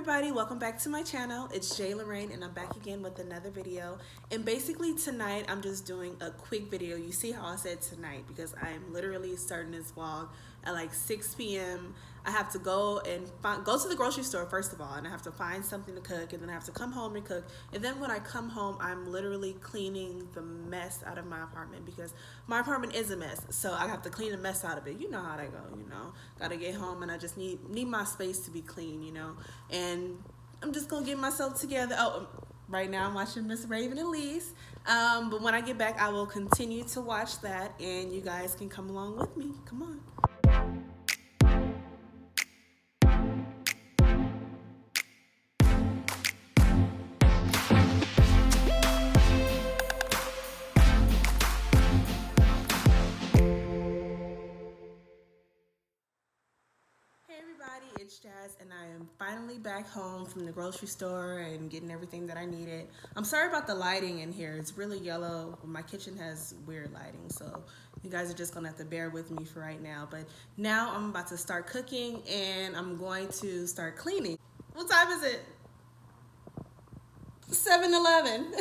everybody, welcome back to my channel. It's Jay Lorraine and I'm back again with another video. And basically tonight I'm just doing a quick video. You see how I said tonight because I'm literally starting this vlog at like 6 p.m. I have to go and go to the grocery store first of all, and I have to find something to cook, and then I have to come home and cook. And then when I come home, I'm literally cleaning the mess out of my apartment because my apartment is a mess. So I have to clean the mess out of it. You know how that go, you know. Gotta get home and I just need my space to be clean, you know. And I'm just gonna get myself together. Oh, right now I'm watching Miss Raven and Elise. But when I get back, I will continue to watch that, and you guys can come along with me. Come on. Hey everybody, it's Jazz and I am finally back home from the grocery store and getting everything that I needed. I'm sorry about the lighting in here. It's really yellow. My kitchen has weird lighting, so you guys are just gonna have to bear with me for right now. But now I'm about to start cooking and I'm going to start cleaning. What time is it? 7-Eleven.